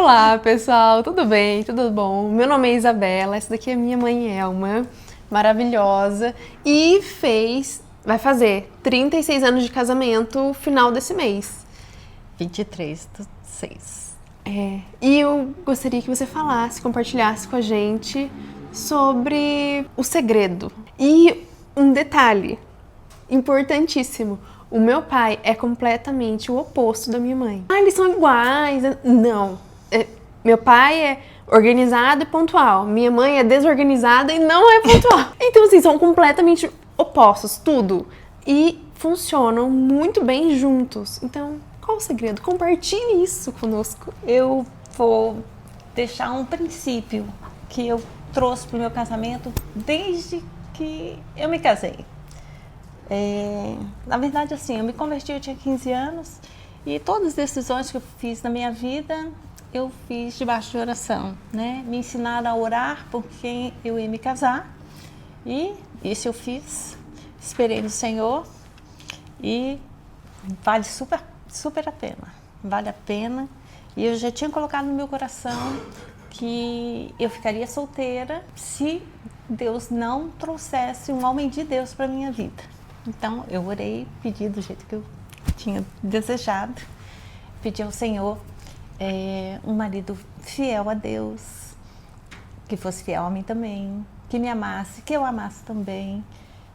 Olá, pessoal, tudo bem? Tudo bom? Meu nome é Isabela, essa daqui é minha mãe Elma, maravilhosa, e vai fazer 36 anos de casamento final desse mês. 23/6. E eu gostaria que você falasse, compartilhasse com a gente sobre o segredo. E um detalhe importantíssimo: o meu pai é completamente o oposto da minha mãe. Ah, eles são iguais. Não. Meu pai é organizado e pontual. Minha mãe é desorganizada e não é pontual. Então, assim, são completamente opostos, tudo. E funcionam muito bem juntos. Então, qual o segredo? Compartilhe isso conosco. Eu vou deixar um princípio que eu trouxe para o meu casamento desde que eu me casei. Na verdade, assim, eu me converti, eu tinha 15 anos e todas as decisões que eu fiz na minha vida, eu fiz debaixo de oração, né? Me ensinaram a orar por quem eu ia me casar e isso eu fiz, esperei no Senhor e vale super a pena, vale a pena. E eu já tinha colocado no meu coração que eu ficaria solteira se Deus não trouxesse um homem de Deus para minha vida. Então eu orei, pedi do jeito que eu tinha desejado, pedi ao Senhor um marido fiel a Deus, que fosse fiel a mim também, que me amasse, que eu amasse também,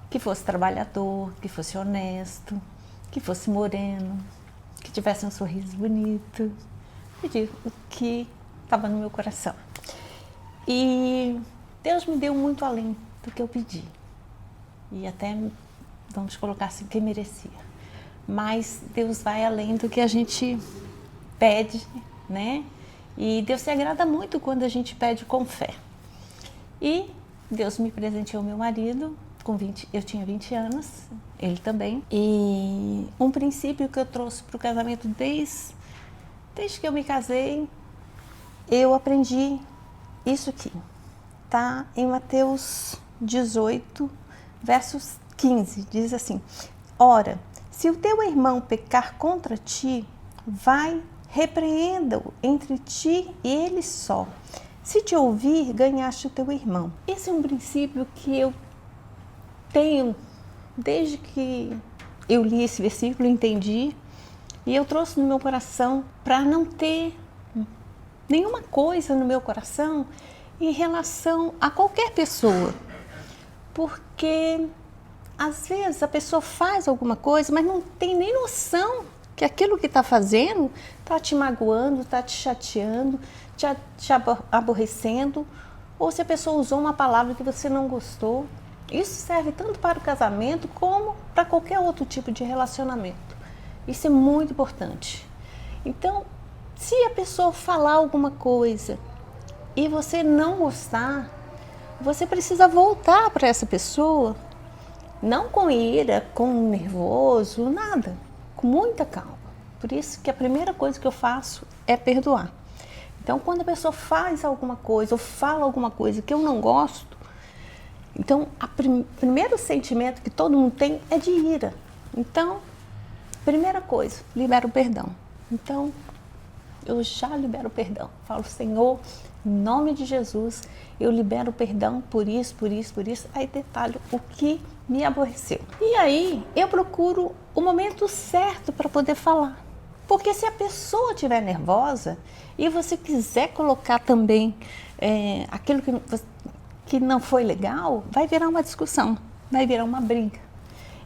que fosse trabalhador, que fosse honesto, que fosse moreno, que tivesse um sorriso bonito. Pedi o que estava no meu coração. E Deus me deu muito além do que eu pedi. E até, vamos colocar assim, que merecia. Mas Deus vai além do que a gente pede, né? E Deus se agrada muito quando a gente pede com fé. E Deus me presenteou meu marido, eu tinha 20 anos, ele também. E um princípio que eu trouxe para o casamento desde que eu me casei, eu aprendi isso aqui. Tá em Mateus 18, versos 15, diz assim: Ora, se o teu irmão pecar contra ti, vai, repreenda-o entre ti e ele só. Se te ouvir, ganhaste o teu irmão. Esse é um princípio que eu tenho desde que eu li esse versículo, entendi, e eu trouxe no meu coração para não ter nenhuma coisa no meu coração em relação a qualquer pessoa. Porque às vezes a pessoa faz alguma coisa, mas não tem nem noção que aquilo que está fazendo está te magoando, está te chateando, te aborrecendo, ou se a pessoa usou uma palavra que você não gostou. Isso serve tanto para o casamento como para qualquer outro tipo de relacionamento. Isso é muito importante. Então, se a pessoa falar alguma coisa e você não gostar, você precisa voltar para essa pessoa, não com ira, com nervoso, nada, com muita calma. Por isso que a primeira coisa que eu faço é perdoar. Então, quando a pessoa faz alguma coisa ou fala alguma coisa que eu não gosto, então o primeiro sentimento que todo mundo tem é de ira. Então, primeira coisa, libera o perdão. Então, eu já libero o perdão. Falo: Senhor, em nome de Jesus, eu libero o perdão por isso. Aí detalho o que me aborreceu. E aí eu procuro o momento certo para poder falar. Porque se a pessoa estiver nervosa e você quiser colocar também aquilo que não foi legal, vai virar uma discussão, vai virar uma briga.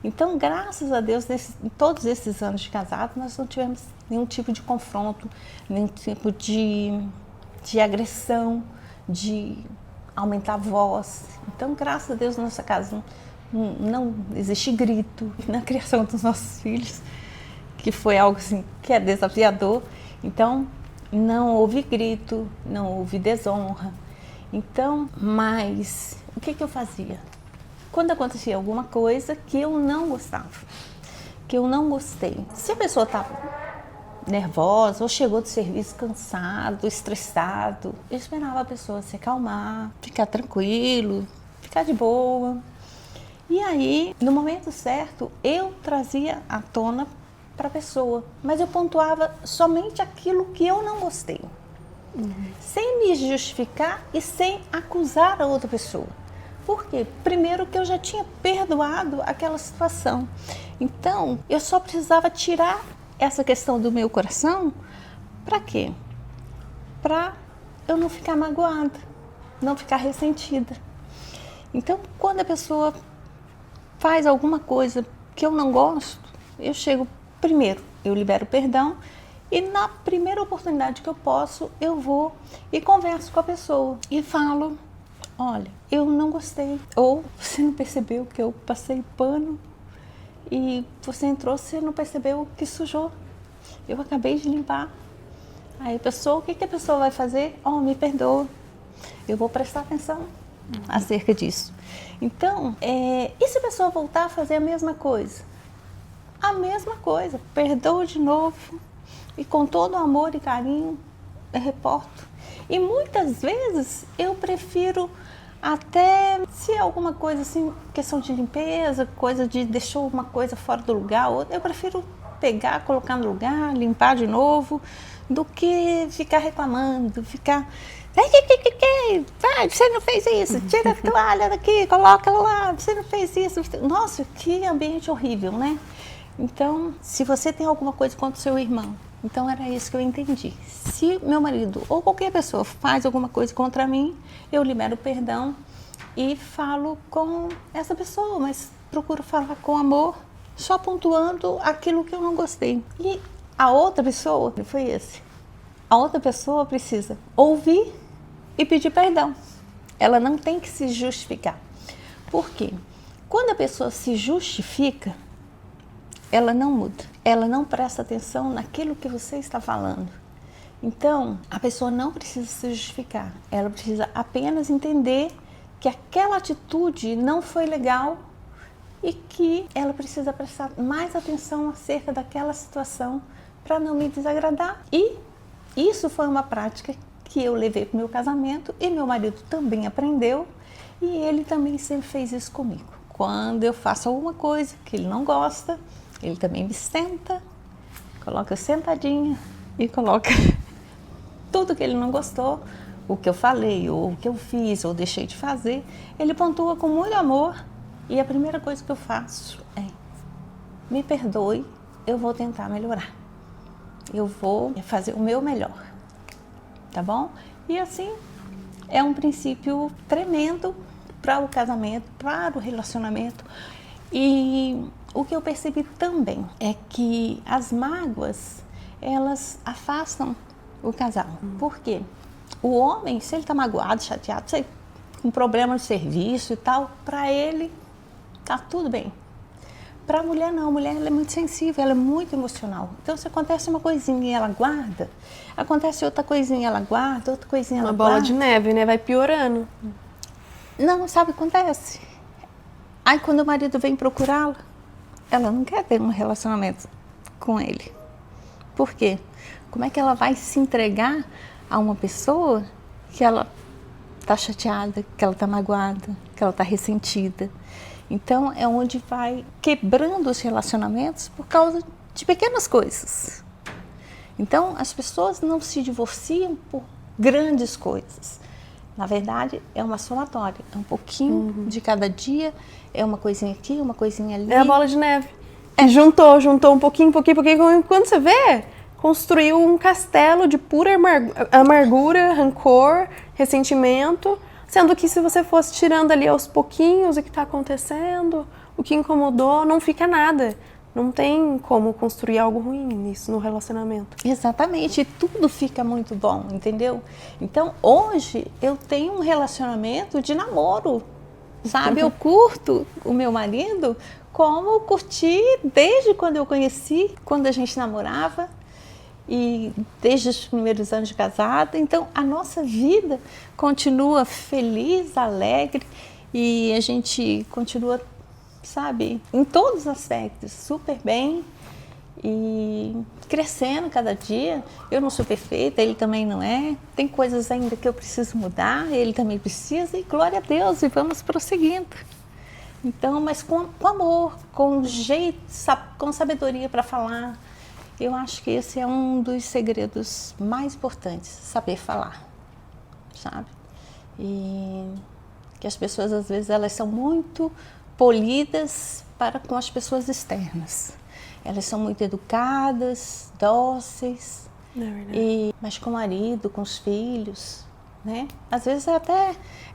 Então, graças a Deus, em todos esses anos de casado, nós não tivemos nenhum tipo de confronto, nenhum tipo de agressão, de aumentar a voz. Então, graças a Deus, na nossa casa não existe grito. Na criação dos nossos filhos, que foi algo assim que é desafiador, então não houve grito, não houve desonra. Então, mas o que eu fazia? Quando acontecia alguma coisa que eu não gostava, que eu não gostei, se a pessoa estava nervosa ou chegou do serviço cansado, estressado, eu esperava a pessoa se acalmar, ficar tranquilo, ficar de boa. E aí, no momento certo, eu trazia à tona para a pessoa, mas eu pontuava somente aquilo que eu não gostei. sem me justificar e sem acusar a outra pessoa. Por quê? Primeiro que eu já tinha perdoado aquela situação. Então, eu só precisava tirar essa questão do meu coração. Para quê? Para eu não ficar magoada, não ficar ressentida. Então, quando a pessoa faz alguma coisa que eu não gosto, eu chego primeiro, eu libero perdão e na primeira oportunidade que eu posso, eu vou e converso com a pessoa e falo: olha, eu não gostei, ou você não percebeu que eu passei pano e você entrou, você não percebeu que sujou, eu acabei de limpar. Aí a pessoa, o que a pessoa vai fazer? Oh, me perdoa, eu vou prestar atenção acerca disso. Então, e se a pessoa voltar a fazer a mesma coisa? A mesma coisa, perdoa de novo e com todo amor e carinho eu reporto. E muitas vezes eu prefiro até, se é alguma coisa assim, questão de limpeza, coisa de deixou uma coisa fora do lugar, eu prefiro pegar, colocar no lugar, limpar de novo, do que ficar reclamando, ficar... Vai, você não fez isso, tira a toalha daqui, coloca ela lá, você não fez isso. Nossa, que ambiente horrível, né? Então, se você tem alguma coisa contra o seu irmão, então era isso que eu entendi. Se meu marido ou qualquer pessoa faz alguma coisa contra mim, eu libero perdão e falo com essa pessoa, mas procuro falar com amor, só pontuando aquilo que eu não gostei. E a outra pessoa, foi esse, a outra pessoa precisa ouvir e pedir perdão. Ela não tem que se justificar. Por quê? Quando a pessoa se justifica, ela não muda, ela não presta atenção naquilo que você está falando. Então, a pessoa não precisa se justificar, ela precisa apenas entender que aquela atitude não foi legal e que ela precisa prestar mais atenção acerca daquela situação para não me desagradar. E isso foi uma prática que eu levei para o meu casamento e meu marido também aprendeu e ele também sempre fez isso comigo. Quando eu faço alguma coisa que ele não gosta, ele também me senta, coloca sentadinha e coloca tudo que ele não gostou, o que eu falei, ou o que eu fiz, ou deixei de fazer. Ele pontua com muito amor e a primeira coisa que eu faço é: me perdoe, eu vou tentar melhorar. Eu vou fazer o meu melhor, tá bom? E assim, é um princípio tremendo para o casamento, para o relacionamento. E o que eu percebi também é que as mágoas, elas afastam o casal. Por quê? O homem, se ele está magoado, chateado, com problema no serviço e tal, para ele tá tudo bem. Para a mulher não, a mulher ela é muito sensível, ela é muito emocional. Então se acontece uma coisinha ela guarda, acontece outra coisinha ela guarda, outra coisinha ela guarda. Uma bola de neve, né? Vai piorando. Não, sabe o que acontece? Aí quando o marido vem procurá-la, ela não quer ter um relacionamento com ele. Por quê? Como é que ela vai se entregar a uma pessoa que ela está chateada, que ela está magoada, que ela está ressentida? Então é onde vai quebrando os relacionamentos por causa de pequenas coisas. Então as pessoas não se divorciam por grandes coisas. Na verdade, é uma somatória, é um pouquinho de cada dia, é uma coisinha aqui, uma coisinha ali. É a bola de neve. Juntou um pouquinho, quando você vê, construiu um castelo de pura amargura, rancor, ressentimento, sendo que se você fosse tirando ali aos pouquinhos o que está acontecendo, o que incomodou, não fica nada. Não tem como construir algo ruim nisso, no relacionamento. Exatamente, e tudo fica muito bom, entendeu? Então, hoje, eu tenho um relacionamento de namoro, sabe? Eu curto o meu marido como eu curti desde quando eu conheci, quando a gente namorava, e desde os primeiros anos de casada. Então, a nossa vida continua feliz, alegre, e a gente continua, sabe, em todos os aspectos, super bem e crescendo cada dia. Eu não sou perfeita, ele também não é. Tem coisas ainda que eu preciso mudar, ele também precisa, e glória a Deus, e vamos prosseguindo. Então, mas com amor, com jeito, com sabedoria para falar Eu acho que esse é um dos segredos mais importantes, saber falar, sabe? E que as pessoas, às vezes, elas são muito polidas para com as pessoas externas. Elas são muito educadas, dóceis, mas com o marido, com os filhos, né? Às vezes é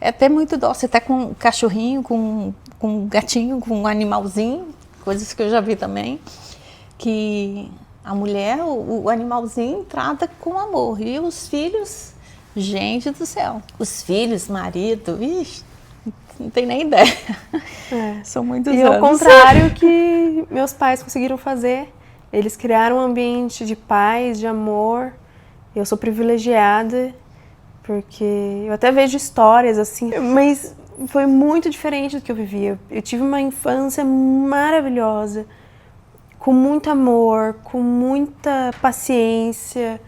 até muito dócil, até com um cachorrinho, com um gatinho, com um animalzinho, coisas que eu já vi também, que a mulher, o animalzinho trata com amor, e os filhos, gente do céu, os filhos, marido, ixi, não tem nem ideia. São muitos anos. E ao contrário que meus pais conseguiram fazer, eles criaram um ambiente de paz, de amor. Eu sou privilegiada, porque eu até vejo histórias assim, mas foi muito diferente do que eu vivia. Eu tive uma infância maravilhosa, com muito amor, com muita paciência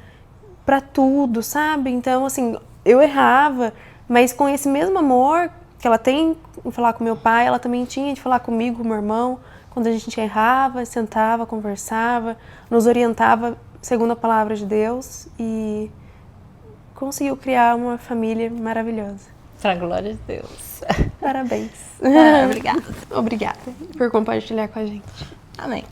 para tudo, sabe? Então, assim, eu errava, mas com esse mesmo amor que ela tem em falar com meu pai, ela também tinha de falar comigo, com meu irmão, quando a gente errava, sentava, conversava, nos orientava segundo a palavra de Deus e conseguiu criar uma família maravilhosa. Para a glória de Deus. Parabéns. Obrigada. Obrigada por compartilhar com a gente. Amém.